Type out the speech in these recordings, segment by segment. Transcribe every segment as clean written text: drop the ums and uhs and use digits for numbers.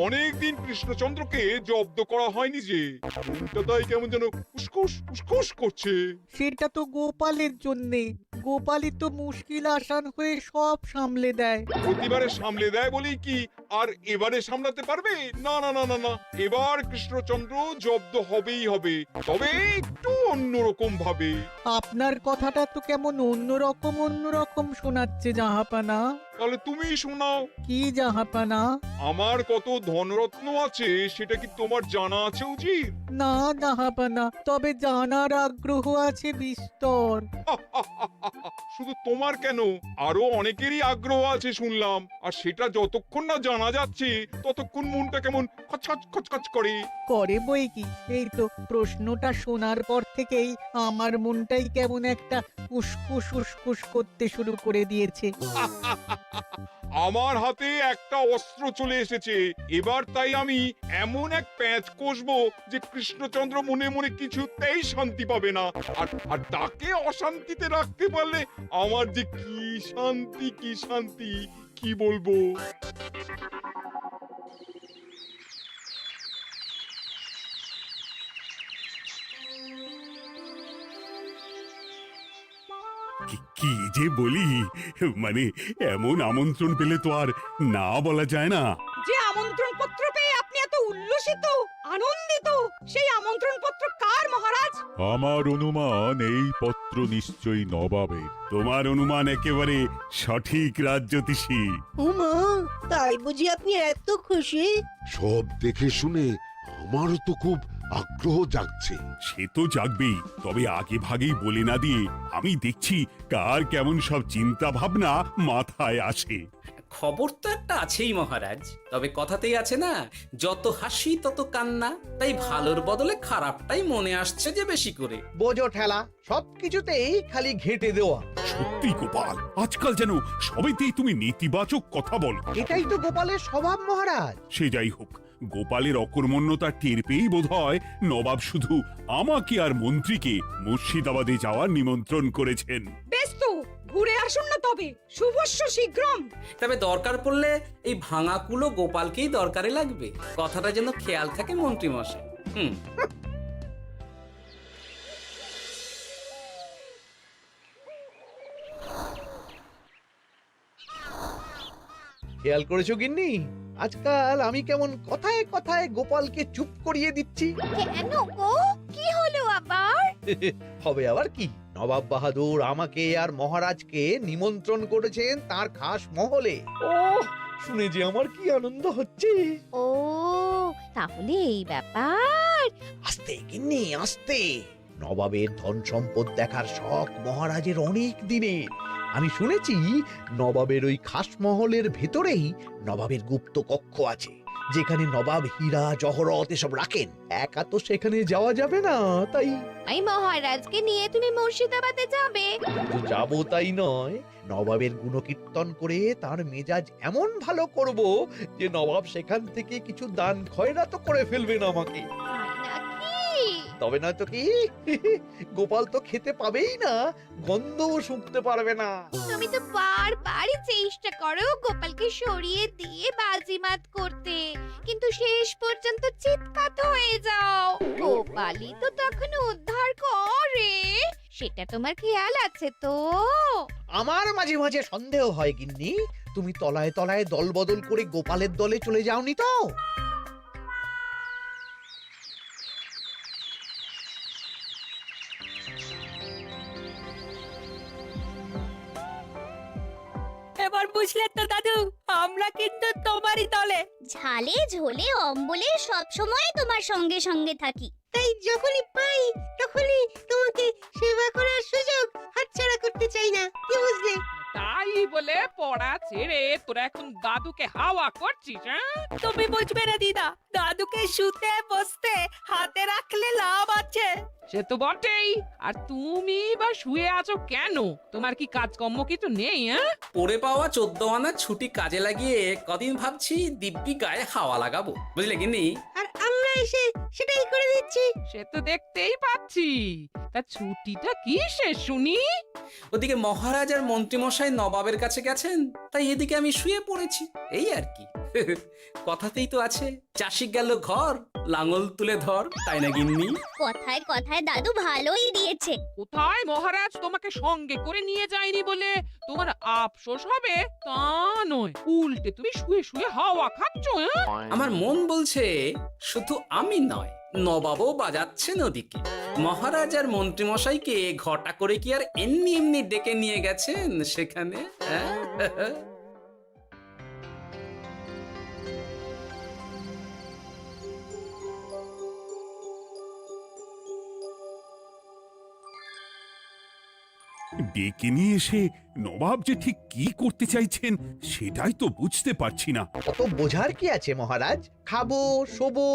অনেকদিন কৃষ্ণচন্দ্রকে জব্দ করা হয়নি যে, মনটা তাই কেমন যেন উসকুস উসকুস করছে। সেটা তো গোপালের জন্যে। গোপালই তো মুশকিল আসান হয়ে সব সামলে দেয়। প্রতিবারে সামলে দেয় বলেই কি আর এবারে সামলাতে পারবে? না না না না না, এবার কৃষ্ণচন্দ্র জব্দ হবেই হবে, তবে একটু অন্যরকম ভাবে। আপনার কথাটা তো কেমন অন্যরকম শোনাচ্ছে জাহাপানা। তাহলে তুমি শোনাও। কি জাহাপানা? আমার কত ধনরত্ন আছে সেটা কি তোমার জানা আছে উজির? না জাহাপানা, তবে জানার আগ্রহ আছে বিস্তর। শুধু তোমার কেন, আরো অনেকেরই আগ্রহ আছে শুনলাম, আর সেটা যতক্ষণ না জানা যাচ্ছে ততক্ষণ মনটা কেমন খচখচ খচখচ করে। করে বই কি, এই তো প্রশ্নটা শোনার পর থেকেই আমার মনটাই কেমন একটা উসকুস উসকুস করতে শুরু করে দিয়েছে। আমার হাতে একটা অস্ত্র চলে এসেছে এবার, তাই আমি এমন এক প্যাঁচ কষবো যে কৃষ্ণচন্দ্র মনে মনে কিছুতেই শান্তি পাবে না, আর তাকে অশান্তিতে রাখতে পারলে আমার যে কি শান্তি কি শান্তি, কি বলবো। কি যে বলি, মানে এমন আমন্ত্রণ পেলে তো আর না বলা যায় না। যে আমন্ত্রণ পত্র পেয়ে আপনি এত উল্লসিত আনন্দিত, সেই আমন্ত্রণ পত্র কার মহারাজ? আমার অনুমান এই পত্র নিশ্চয়ই নবাবের। তোমার অনুমান একেবারে সঠিক রাজ্যতীষী। উমা, তাই বুঝি আপনি এত খুশি? সব দেখে শুনে আমারও তো খুব আগ্রহ জাগছে। সে তো জাগবেই, তবে আগে ভাগেই বলে না দিয়ে আমি দেখছি কার কেমন সব চিন্তা ভাবনা মাথায় আসে। খবর তো একটা আছেই মহারাজ, তবে কথাতেই আছে না, যত হাসি তত কান্না। তাই ভালোর বদলে খারাপটাই মনে আসছে যে বেশি করে। বোঝো ঠেলা, সবকিছুতেই খালি ঘেঁটে দেওয়া। সত্যি গোপাল, আজকাল যেন সবেতেই তুমি নেতিবাচক কথা বলো। এটাই তো গোপালের স্বভাব মহারাজ। সে যাই হোক, গোপালের অকর্মণ্যতা টের পেয়েই বোধ হয় নবাব শুধু আমাকে আর মন্ত্রীকে মুর্শিদাবাদে যাওয়ার নিমন্ত্রণ করেছেন। বেশ তো, ঘুরে আসুন না তবে, শুভস্য শীঘ্রম। তবে দরকার পড়লে এই ভাঙা কুলো গোপালকেই দরকারে লাগবে, কথাটা যেন খেয়াল থাকে মন্ত্রী মশাই। খেয়াল করেছো গিন্নি, আজকাল আমি কেমন কথায় কথায় গোপালকে চুপ করিয়ে দিচ্ছি। কেন গো, কি হলো আবার? হবে আবার কি, নবাব বাহাদুর আমাকে আর মহারাজকে নিমন্ত্রণ করেছেন তার খাস মহলে। ও শুনে যে আমার কি আনন্দ হচ্ছে। ও তাহলে এই ব্যাপার। আস্তে গিন্নি আস্তে, নবাবের ধন সম্পদ দেখার শখ মহারাজের অনেক দিনের। আমি শুনেছি নবাবের ওই খাস মহলের ভেতরেই নবাবের গুপ্ত কক্ষ আছে, যেখানে নবাব হীরা জহরত এসব রাখেন। একা তো সেখানে যাওয়া যাবে না, তাই এই মহারাজকে নিয়ে তুমি মুর্শিদাবাদে যাবে? শুধু যাবো তাই নয়, নবাবের গুণকীর্তন করে তার মেজাজ এমন ভালো করব যে নবাব সেখান থেকে কিছু দান খয়রাত করে ফেলবেন আমাকে। নাকি? তবে নয় তো কি, গোপাল তো খেতে পাবেই না, গন্ধও শুঁকতে পারবে না। তুমি তো বারবারই চেষ্টা করো গোপালকে সরিয়ে দিয়ে বাজিমাত করতে, কিন্তু শেষ পর্যন্ত চিৎপাত হয়ে যাও। গোপালই তো তখন উদ্ধার করে, সেটা তোমার খেয়াল আছে তো? আমার মাঝে মাঝে সন্দেহ হয় গিন্নি, তুমি তলায় তলায় দল বদল করে গোপালের দলে চলে যাওনি তো? এবার বুঝলে তো দাদু, আমরা কিন্তু তোমারই দলে। ঝালে ঝোলে অম্বলে সব সময় তোমার সঙ্গে সঙ্গে থাকি। তাই যখনই পাই তখনই তোমাকে সেবা করার সুযোগ হাতছাড়া করতে চাই না, কি বুঝলে? তাই বলে পড়া ছেড়ে তোরা এখন দাদুকে হাওয়া করছিস? তুমি বুঝবে না দিদা, দাদুকে শুতে বসতে হাতে রাখলে লাভ আছে। সে তো বটেই, আর তুমি বা শুয়ে আছো কেন? তোমার কি কাজকর্ম কিছু নেই? পড়ে পাওয়া 14 আনা ছুটি কাজে লাগিয়ে কদিন ভাবছি দিব্যি গায়ে হাওয়া লাগাবো, বুঝলে গিন্নি? আর আমরা এসে সেটাই করে দিচ্ছি। সে তো দেখতেই পাচ্ছি। তা ছুটিটা কি শেষ শুনি? ওদিকে মহারাজ আর মন্ত্রীমশাই নবাবের কাছে গেছেন, তাই এদিকে আমি শুয়ে পড়েছি, এই আর কি। কথাতেই তো আছে, চাষি গেল ঘর, লাঙল তুলে ধর, তাই না গিন্নি? কথায় কথায় দাদু ভালোই দিয়েছে। কোথায় মহারাজ তোমাকে সঙ্গে করে নিয়ে যায়নি বলে তোমার আফসোস হবে তা নয়, উল্টে তুমি শুয়ে শুয়ে হাওয়া খাচ্ছ। আমার মন বলছে শুধু আমি নয়, নবাবও বাজাচ্ছেন ওদিকে। মহারাজ আর মন্ত্রীমশাইকে ঘটা করে কি আর এমনি এমনি ডেকে নিয়ে গেছেন সেখানে? হ্যাঁ? ডেকে নিয়ে এসে নবাব যে ঠিক কি করতে চাইছেন সেটাই তো বুঝতে পারছি না। অত বোঝার কি আছে মহারাজ? খাবো, শোবো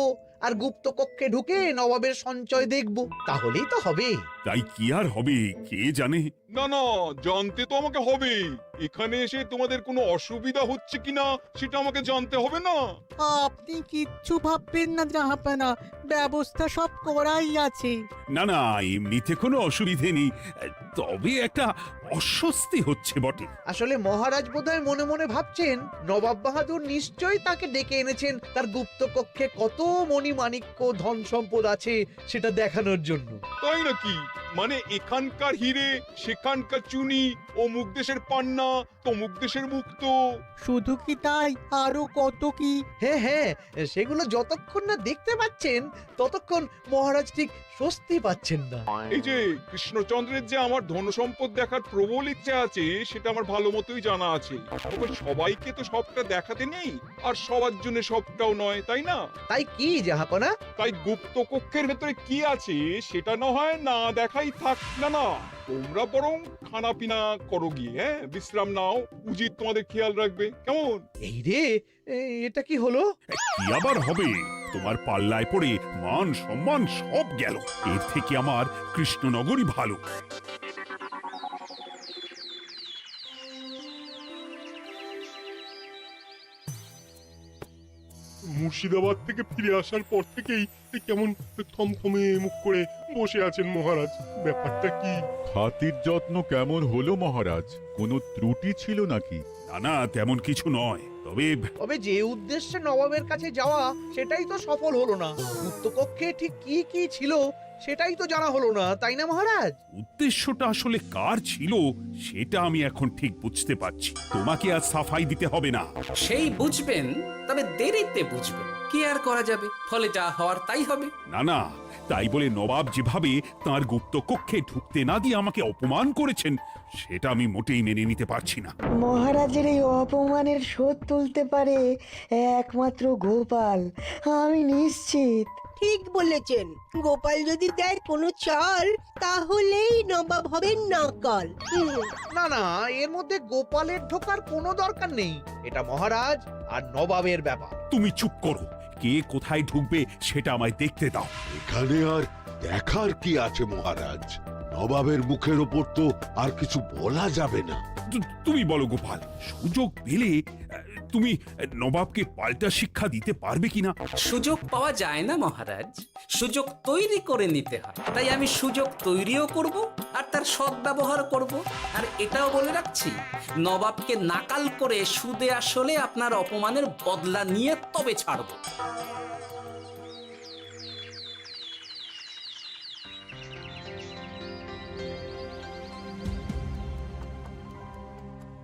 আর গুপ্ত কক্ষে ঢুকে নবাবের সঞ্চয় দেখবো, তাহলেই তো হবে। তাই কি আর হবে কে জানে। না না, জানতে তো আমাকে হবে। এখানে এসে তোমাদের কোনো অসুবিধা হচ্ছে কিনা সেটা আমাকে জানতে হবে না? আপনি কিচ্ছু ভাববেন না জাহাপানা, ব্যবস্থা সব করাই আছে। না না, এমনিতে কোনো অসুবিধে নেই, তবে একটা অস্বস্তি হচ্ছে বটে। আসলে মহারাজ বোধহয় মনে মনে ভাবছেন নবাব বাহাদুর নিশ্চয়ই তাকে ডেকে এনেছেন তার গুপ্ত কক্ষে কত মণিমাণিক্য ধন সম্পদ আছে সেটা দেখানোর জন্য। তাই নাকি? মানে এখানকার হিরে, সেখানকার চুনি, অমুক দেশের পান্না, তমুক দেশের মুক্ত। শুধু কি তাই, আরো কত কি। হ্যাঁ হ্যাঁ, সেগুলো যতক্ষণ না দেখতে পাচ্ছেন ততক্ষণ মহারাজ ঠিক স্বস্তি পাচ্ছেন না। এই যে কৃষ্ণচন্দ্রের যে আমার ধন সম্পদ দেখার প্রবল ইচ্ছা আছে সেটা আমার ভালো মতোই জানা আছে। তবে সবাইকে তো সবটা দেখাতে নেই, আর সবার জন্য সবটাও নয়, তাই না? তাই কি জাহাপনা? তাই গুপ্ত কক্ষের ভেতরে কি আছে সেটা না হয় না দেখাই থাক। না না, তোমরা বরং খানা পিনা করো গিয়ে, হ্যাঁ, বিশ্রাম নাও। উচিত তোমাদের খেয়াল রাখবে, কেমন? এই রে, এটা কি হলো? কি আবার হবে? তোমার পাল্লায় পড়ে মান সম্মান সব গেল। এর থেকে আমার কৃষ্ণনগরই ভালো। মুর্শিদাবাদ থেকে ফিরে আসার পর থেকেই কেমন থমথমে মুখ করে বসে আছেন মহারাজ। ব্যাপারটা কি? খাতির যত্ন কেমন হলো মহারাজ? কোনো ত্রুটি ছিল নাকি? না না, তেমন কিছু নয়, তবে যে উদ্দেশ্যে নবাবের কাছে যাওয়া সেটাই তো সফল হলো না। গুপ্ত কক্ষে ঠিক কি কি ছিল সেটাই তো জানা হলো না, তাই না মহারাজ? উদ্দেশ্যটা আসলে কার ছিল সেটা আমি এখন ঠিক বুঝতে পারছি। তোমাকে আজ সাফাই দিতে হবে না। সেই বুঝবেন, তবে দেরিতে বুঝবেন। কি আর করা যাবে, ফলে যা হওয়ার তাই হবে। না না, তাই বলে নবাব যেভাবে তার গুপ্ত কক্ষে ঢুকতে না দিয়ে আমাকে অপমান করেছেন সেটা আমি মোটেই মেনে নিতে পারছি না। মহারাজের এই অপমানের শোধ তুলতে পারে একমাত্র গোপাল, আমি নিশ্চিত। ঠিক বলেছেন, গোপাল যদি দেয় কোনো চাল তাহলেই নবাব হবেন নকল। না না, এর মধ্যে গোপালের ঢোকার কোনো দরকার নেই। এটা মহারাজ আর নবাবের ব্যাপার। তুমি চুপ করো, কে কোথায় ঢুকবে সেটা আমায় দেখতে দাও। এখানে আর দেখার কি আছে মহারাজ? নবাবের মুখের ওপর তো আর কিছু বলা যাবে না। তুমি বলো গোপাল, সুযোগ পেলে তুমি নবাবকে পাল্টা শিক্ষা দিতে পারবে কিনা? সুযোগ পাওয়া যায় না মহারাজ, সুযোগ তৈরি করে নিতে হয়। তাই আমি সুযোগ তৈরিও করব আর তার সদ্ব্যবহার করব। আর এটাও বলে রাখছি, নবাবকে নাকাল করে সুদে আসলে আপনার অপমানের বদলা নিয়ে তবে ছাড়ব।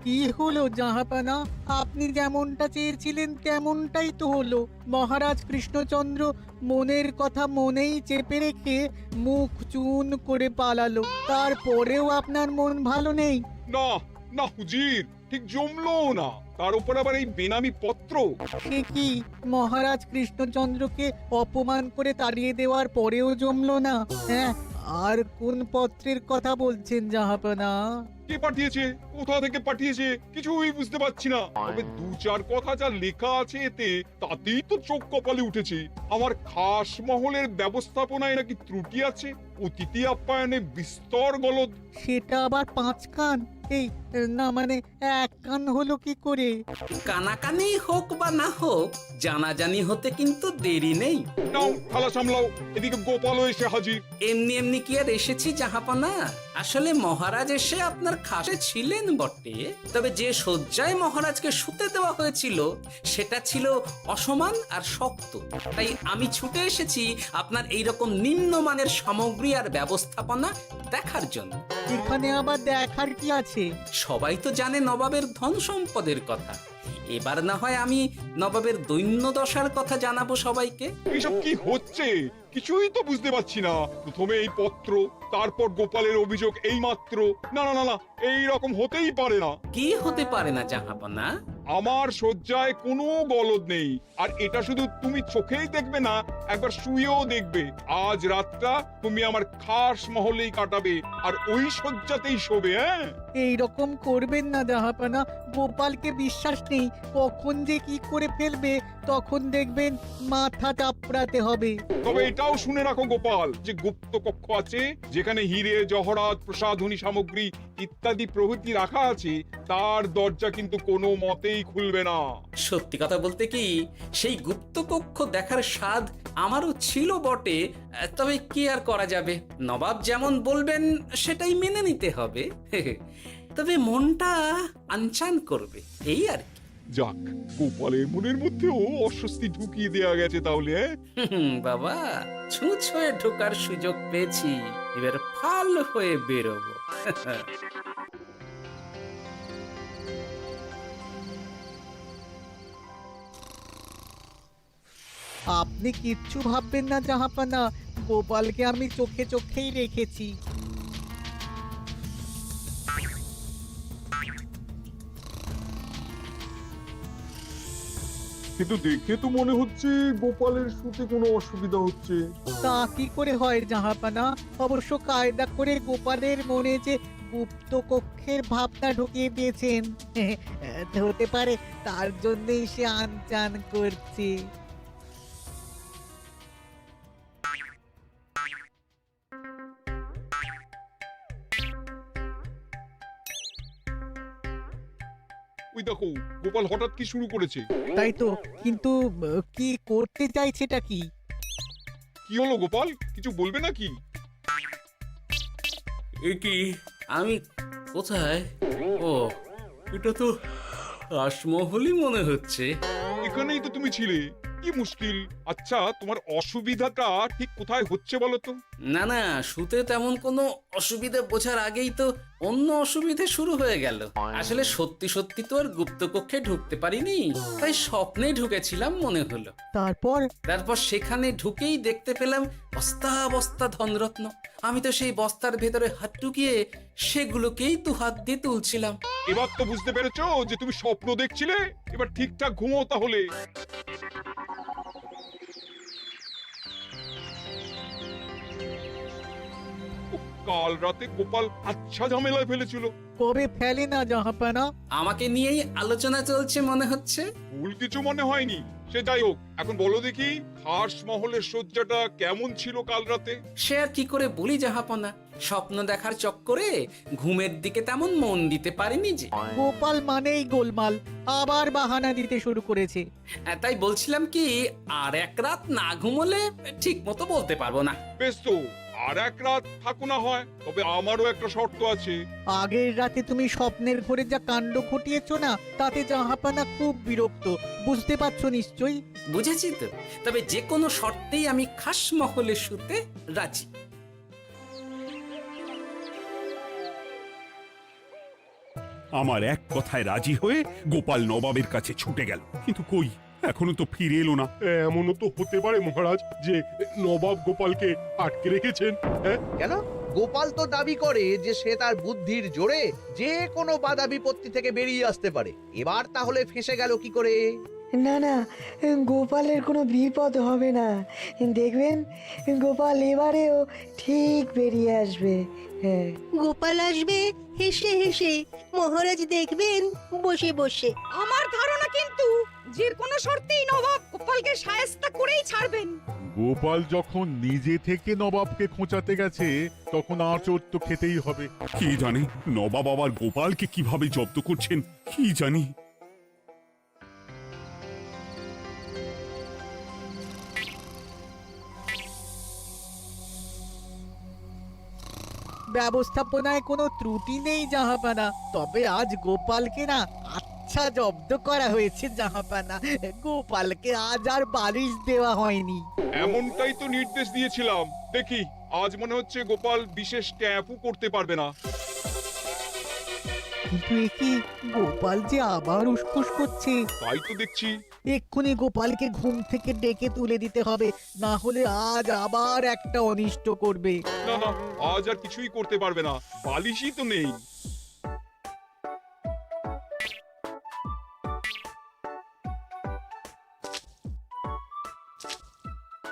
কি হলো জাহাপানা, আপনি যেমনটা চেয়েছিলেন তেমনটাই তো হলো। মহারাজ কৃষ্ণচন্দ্র মনের কথা মনেই চেপে রেখে মুখ চুন করে পালালো, তারপরেও আপনার মন ভালো নেই? না না হুজির, ঠিক জমলো না। তার উপর আবার এই বেনামি পত্র। সে কি, মহারাজ কৃষ্ণচন্দ্রকে অপমান করে তাড়িয়ে দেওয়ার পরেও জমলো না? হ্যাঁ, আর কোন পত্রের কথা বলছেন জাহাপানা? কে পাঠিয়েছে, কোথা থেকে পাঠিয়েছে কিছুই বুঝতে পারছি না। তবে দু চার কথা যা লেখা আছে এতে, তাতেই তো চোখ কপালে উঠেছে। আমার খাস মহলের ব্যবস্থাপনায় নাকি ত্রুটি আছে, অতিথি আপ্যায়নে বিস্তর গলদ। সেটা আবার 5 কান? এই না মানে এক কান হলো কি করে? কানাকানি হোক বা না হোক, জানাজানি হতে কিন্তু দেরি নেই। নাও থালা সামলাও, এদিকে গোপালও এসে হাজির। এমনি এমনি কি আর এসেছি জাহাপনা? আসলে মহারাজ এসে আপনার খাসে ছিলেন বটে, তবে যে শয্যায় মহারাজকে শুতে দেওয়া হয়েছিল সেটা ছিল অসমান আর শক্ত। তাই আমি ছুটে এসেছি আপনার এইরকম নিম্নমানের সামগ্রী আর ব্যবস্থাপনা দেখার জন্য। এখানে আবার দেখার কি আছে? সবাই তো জানে নবাবের ধন সম্পদের কথা, এবার না হয় আমি নবাবের দৈন্য দশার কথা জানাবো সবাইকে। এসব কি হচ্ছে কিছুই তো বুঝতে পারছি না। প্রথমে এই পত্র, তারপর গোপালের অভিযোগ এই মাত্র। না না না না, এই রকম হতেই পারে না। কি হতে পারে না জাহাপনা? আমার শয্যায় কোনো গলদ নেই, আর এটা শুধু তুমি চোখেই দেখবে না, একবার শুয়েও দেখবে। আজ রাতটা তুমি আমার খাস মহলেই কাটাবে, আর ওই শয্যাতেই শোবে। হ্যাঁ, এই রকম করবেন না জাহাপানা, গোপালকে বিশ্বাস নেই, কখন যে কি করে ফেলবে তখন দেখবেন মাথা চাপড়াতে হবে। তবে এটাও শুনে রাখো গোপাল, যে গুপ্ত কক্ষ আছে যেখানে হিরে জহরাত প্রসাধনী সামগ্রী ইত্যাদি প্রভৃতি রাখা আছে, তার দরজা কিন্তু কোনো মতেই খুলবে না। সত্যি কথা বলতে কি, সেই গুপ্তকক্ষ দেখার স্বাদ আমারও ছিল বটে, তবে কি আর করা যাবে, নবাব যেমন বলবেন সেটাই মেনে নিতে হবে। তবে মনটা আনচান করবে, এই আর কি। যাক, গোপালের মনের মধ্যেও অস্বস্তি ঢুকিয়ে দেয়া গেছে তাহলে। বাবা, ছুঁচ হয়ে ঢোকার সুযোগ পেয়েছি, এবার ফাল হয়ে বেরোবো। আপনি কিচ্ছু ভাববেন না জাহাপানা, গোপালকে আমি চোখে চোখেই রেখেছি। কিন্তু দেখে তো মনে হচ্ছে গোপালের শুতে কোনো অসুবিধা হচ্ছে। তা কি করে হয় জাহাপানা? অবশ্য কায়দা করে গোপালের মনে যে গুপ্ত কক্ষের ভাবনা ঢুকিয়ে দিয়েছেন, হতে পারে তার জন্যই সে আনচান করছে। ওই দেখো, গোপাল হঠাৎ কি শুরু করেছে। তাই তো, কিন্তু কি করতে চাইছেটা কি? কি হলো গোপাল, কিছু বলবে নাকি? কি আমি কোথায়? ও, এটা তো রাসমহলই মনে হচ্ছে। এখানেই তো তুমি ছিলে, কি মুশকিল। আচ্ছা, তোমার অসুবিধাটা ঠিক কোথায় হচ্ছে বলো তো? না না, শুতে তেমন কোনো অসুবিধা বোঝার আগেই তো অন্য অসুবিধে শুরু হয়ে গেল। আসলে সত্যি সত্যি তো আর গুপ্তকক্ষে ঢুকতে পারিনি, তাই স্বপ্নে ঢুকেছিলাম মনে হলো। তারপর সেখানে ঢুকেই দেখতে পেলাম বস্তা বস্তা ধনরত্ন। আমি তো সেই বস্তার ভেতরে হাত ঢুকিয়ে সেগুলোকেই তো হাত দিয়ে তুলছিলাম। এবার তো বুঝতে পেরেছো যে তুমি স্বপ্ন দেখছিলে। এবার ঠিকঠাক ঘুমো তাহলে। কাল রাতে গোপাল আচ্ছা ঝামেলায় ফেলেছিল। কবে ফেলে না জাহাপানা? আমাকে নিয়েই আলোচনা চলছে মনে হচ্ছে। ভুল কিছু মনে হয়নি, সে যাই হোক। এখন বলো দেখি, খাস মহলের সজ্জাটা কেমন ছিল কাল রাতে? সে আর কি করে বলি জাহাপনা, স্বপ্ন দেখার চক্করে ঘুমের দিকে তেমন মন দিতে পারিনি যে। গোপাল মানেই গোলমাল, আবার বাহানা দিতে শুরু করেছে। তাই বলছিলাম কি, আর এক রাত না ঘুমোলে ঠিক মতো বলতে পারবো না। বেশ তো, আর এক রাত থাকো না হয়, তবে আমারও একটা শর্ত আছে। আগের রাতে তুমি স্বপ্নের ঘরে যা কাণ্ড ঘটিয়েছো না, তাতে জাহাপানা খুব বিরক্ত, বুঝতে পারছো নিশ্চয়ই। বুঝেছি তো, তবে যে কোনো শর্তেই আমি খাস মহলে শুতে রাজি। আমার এক কথায় রাজি হয়ে গোপাল নবাবের কাছে ছুটে গেল, কিন্তু কই, এখনো তো ফিরে এলো না। এমনও তো হতে পারে মহারাজ যে নবাব গোপালকে আটকে রেখেছেন। হ্যাঁ, কেন? গোপাল তো দাবি করে যে সে তার বুদ্ধির জোরে যে কোনো বাধা বিপত্তি থেকে বেরিয়ে আসতে পারে। এবার তাহলে ফেঁসে গেল কি করে? না না, গোপালের কোনো বিপদ হবে না, দেখবেন গোপাল এবারেও ঠিক বেরিয়ে আসবে। হ্যাঁ, গোপাল আসবে হেসে হেসে, মহারাজ দেখবেন বসে বসে। আমার ধারণা কিন্তু যে কোনো শর্তেই নবাব গোপালকে শায়েস্তা করেই ছাড়বেন। গোপাল যখন নিজে থেকে নবাবকে খোঁচাতে গেছে তখন আঁচড় তো খেতেই হবে। কি জানে নবাব আবার গোপালকে কিভাবে জব্দ করছেন, কি জানি। ব্যবস্থাপনায় কোনো ত্রুটি নেই জাহাপানা, তবে আজ গোপালকে না আচ্ছা জব্দ করা হয়েছে জাহাপানা। গোপালকে আজ আর বালিশ দেওয়া হয়নি। এমনটাই তো নির্দেশ দিয়েছিলাম। দেখি আজ মনে হচ্ছে গোপাল বিশেষ ট্যাপও করতে পারবে না। কিন্তু এ কি, গোপাল যে আবার উসখুস করছে। তাই তো দেখছি। এক্ষুনি গোপালকে ঘুম থেকে ডেকে তুলে দিতে হবে, না হলে আজ আবার একটা অনিষ্ট করবে। না না, আজ আর কিছুই করতে পারবে না, বালিশই তো নেই।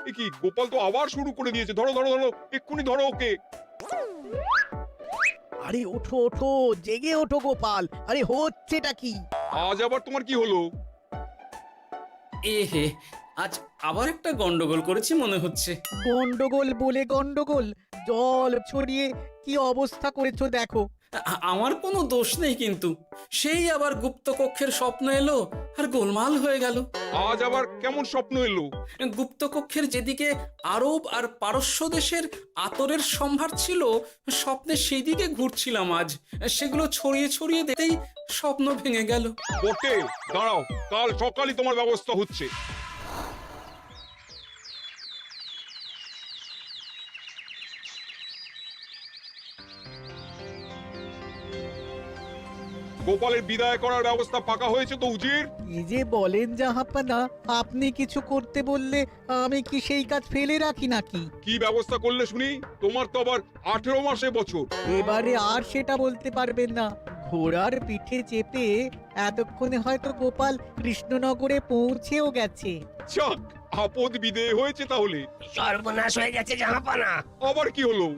এ কি, গোপাল তো আবার শুরু করে দিয়েছে। ধরো ধরো ধরো, এক্ষুনি ধরো ওকে। আরে ওঠো ওঠো, জেগে ওঠো গোপাল। আরে হচ্ছেটা কি? আজ আবার তোমার কি হলো? এ হে, আজ আবার একটা গন্ডগোল করেছি মনে হচ্ছে। গন্ডগোল বলে গন্ডগোল, জল ছড়িয়ে কি অবস্থা করেছো দেখো। আমার কোনো দোষ নেই, কিন্তু সেই আবার গুপ্তকক্ষের স্বপ্ন এলো আর গোলমাল হয়ে গেল। আজ আবার কেমন স্বপ্ন এলো? গুপ্তকক্ষের যেদিকে আরব আর পারস্য দেশের আতরের সম্ভার ছিল, স্বপ্নে সেই দিকে ঘুরছিলাম আজ। সেগুলো ছড়িয়ে ছড়িয়ে দেখতেই স্বপ্ন ভেঙে গেল। বটে, দাঁড়াও, কাল সকালই তোমার ব্যবস্থা হচ্ছে। গোপালের বিদায় করার ব্যবস্থা পাকা হয়েছে তো উজির? কি যে বলেন জাহাপানা, আপনি কিছু করতে বললে আমি কি সেই কাজ ফেলে রাখি নাকি? কি ব্যবস্থা করলে শুনি? তোমার তো আবার 18 মাসে বছর। এবারে আর সেটা বলতে পারবেন না। ঘোড়ার পিঠে চেপে এতক্ষণে হয়তো গোপাল কৃষ্ণনগরে পৌঁছেও গেছে। যাক, আপদ বিদেয় হয়েছে তাহলে। সর্বনাশ হয়ে গেছে জাহাপানা। আবার কি হলো?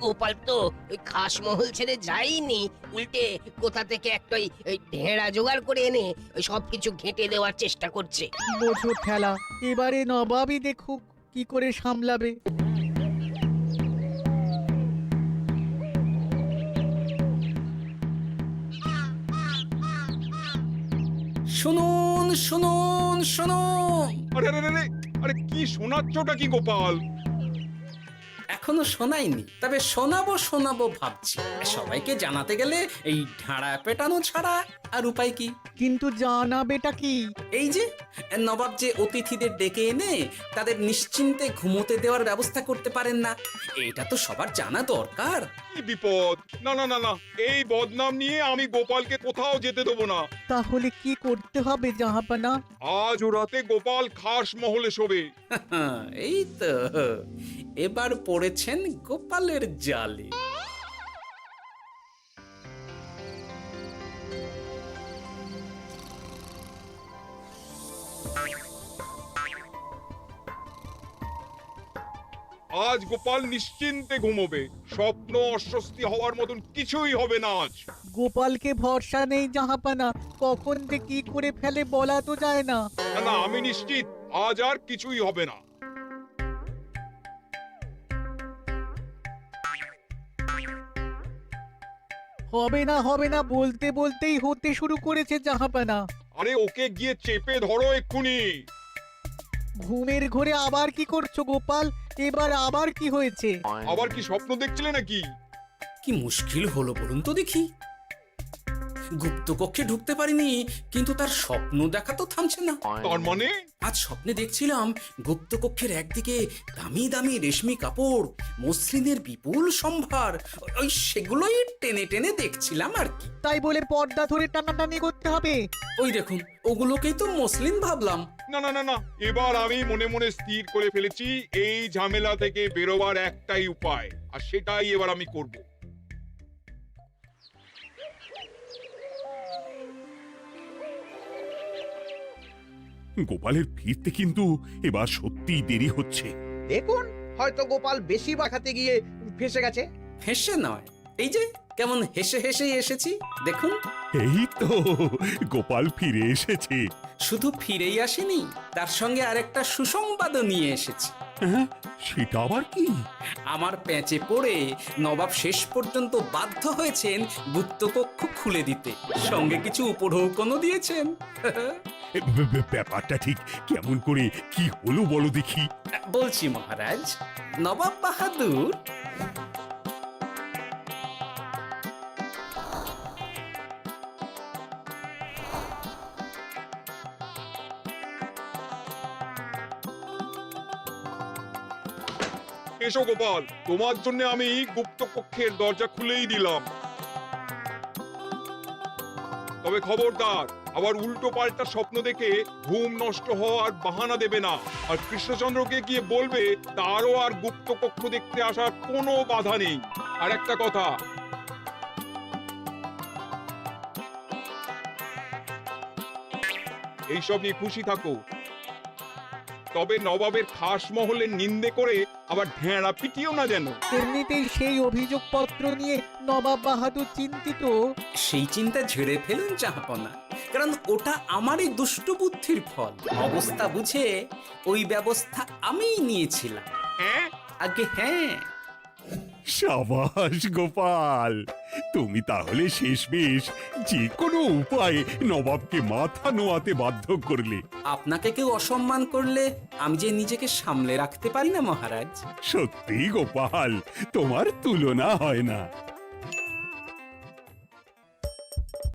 গোপাল তো ওই খাসমহল ছেড়ে যায়নি, উল্টে কোথা থেকে একটা ওই ঢেড়া জোগাড় করে এনে ওই সবকিছু ঘেঁটে দেওয়ার চেষ্টা করছে। বোঝো ঠেলা, এবারে নবাবই দেখুক কি করে সামলাবে। শুনুন শুনুন শুনুন, আরে আরে আরে, আরে কি শোনাচ্ছটা কি গোপাল? এখনো শোনাইনি, তবে শোনাবো শোনাবো ভাবছি। সবাইকে জানাতে গেলে এই ঢাড়া পেটানো ছাড়া আর উপায় কি? কিন্তু জানাবেটা কি? এই যে নবাব যে অতিথিদের ডেকে এনে তাদের নিশ্চিন্তে ঘুমোতে দেওয়ার ব্যবস্থা করতে পারেন না, এটা তো সবার জানা দরকার। কি বিপদ! না না না না, এই বদনাম নিয়ে আমি গোপালকে কোথাও যেতে দেবো না। তাহলে কি করতে হবে জাহাপানা? আজ ও রাতে গোপাল খাস মহলে শোবে। এই তো এবার পড়েছেন গোপালের জালে। আজ গোপাল নিশ্চিন্তে ঘুমোবে। স্বপ্ন অস্বস্তি হওয়ার মতন কিছুই হবে না আজ। গোপালকে ভরসা নেই জাহাপানা, কখন যে কি করে ফেলে বলা তো যায় না। না না, আমি নিশ্চিত আজ আর কিছুই হবে না। হবে না বলতে বলতেই হতে শুরু করেছে জাহাপানা। আরে ওকে গিয়ে চেপে ধরো এক্ষুনি। ঘুমের ঘোরে আবার কি করছো গোপাল? এবার আবার কি হয়েছে? আবার কি স্বপ্ন দেখছিলে নাকি? কি মুশকিল হলো বলুন তো দেখি। গুপ্তকক্ষে ঢুকতে পারিনি, কিন্তু তার স্বপ্ন দেখা তো থামছে না। তার মানে? আজ স্বপ্নে দেখছিলাম গুপ্তকক্ষের একদিকে দামি দামি রেশমি কাপড়, মসলিনের বিপুল সম্ভার, ওই সেগুলোই টেনে টেনে দেখছিলাম আর কি। তাই বলে পর্দা ধরে টানাটানি করতে হবে? ওই দেখুন, ওগুলোকেই তো মসলিন ভাবলাম। না না না না, এবার আমি মনে মনে স্থির করে ফেলেছি এই ঝামেলা থেকে বেরোবার একটাই উপায়, আর সেটাই এবার আমি করব। গোপালের ফিরতে কিন্তু এবার সত্যিই দেরি হচ্ছে। দেখুন, হয়তো গোপাল বেশি বাঁকাতে গিয়ে ফেসে গেছে। ফেসে নয়, এই যে কেমন হেসে হেসেই এসেছি দেখুন। এই তো গোপাল ফিরে এসেছে। শুধু ফিরেই আসেনি, তার সঙ্গে আরেকটা সুসংবাদও নিয়ে এসেছি। হ্যাঁ, সেটা আবার কি? আমার প্যাঁচে পড়ে নবাব শেষ পর্যন্ত বাধ্য হয়েছেন গুপ্তকক্ষ খুলে দিতে, সঙ্গে কিছু উপঢৌকনও দিয়েছেন। ব্যাপারটা ঠিক কেমন করে কি হলো বলো দেখি। বলছি মহারাজ, নবাব বাহাদুর এসো গোপাল, তোমার জন্য আমি গুপ্ত কক্ষের দরজা খুলেই দিলাম। তবে খবরদার, আবার উল্টো পাল্টা স্বপ্ন দেখে ঘুম নষ্ট হওয়ার বাহানা দেবে না। আর কৃষ্ণচন্দ্রকে গিয়ে বলবে তারও আর গুপ্ত কক্ষ দেখতে আসার কোনো বাধা নেই। আর একটা কথা, এইসব নিয়ে খুশি থাকো, তবে নবাবের খাস মহলের নিন্দে করে আবার ঢেঁড়া পিটিও না যেন। এমনিতেই সেই অভিযোগপত্র নিয়ে নবাব বাহাদুর চিন্তিত। সেই চিন্তা ঝেড়ে ফেলুন জাহাপনা, কারণ ওটা আমারই দুষ্ট বুদ্ধির ফল। অবস্থা বুঝে ওই ব্যবস্থা আমিই নিয়েছিলাম। হ্যাঁ, আগে হ্যাঁ। সাবাস গোপাল, তুমি তাহলে শেষমেশ যে কোনো উপায়ে নবাবকে মাথা নোয়াতে বাধ্য করলে। আপনাকে কেউ অসম্মান করলে আমি যে নিজেকে সামলে রাখতে পারি না মহারাজ। সত্যি গোপাল, তোমার তুলনা হয় না।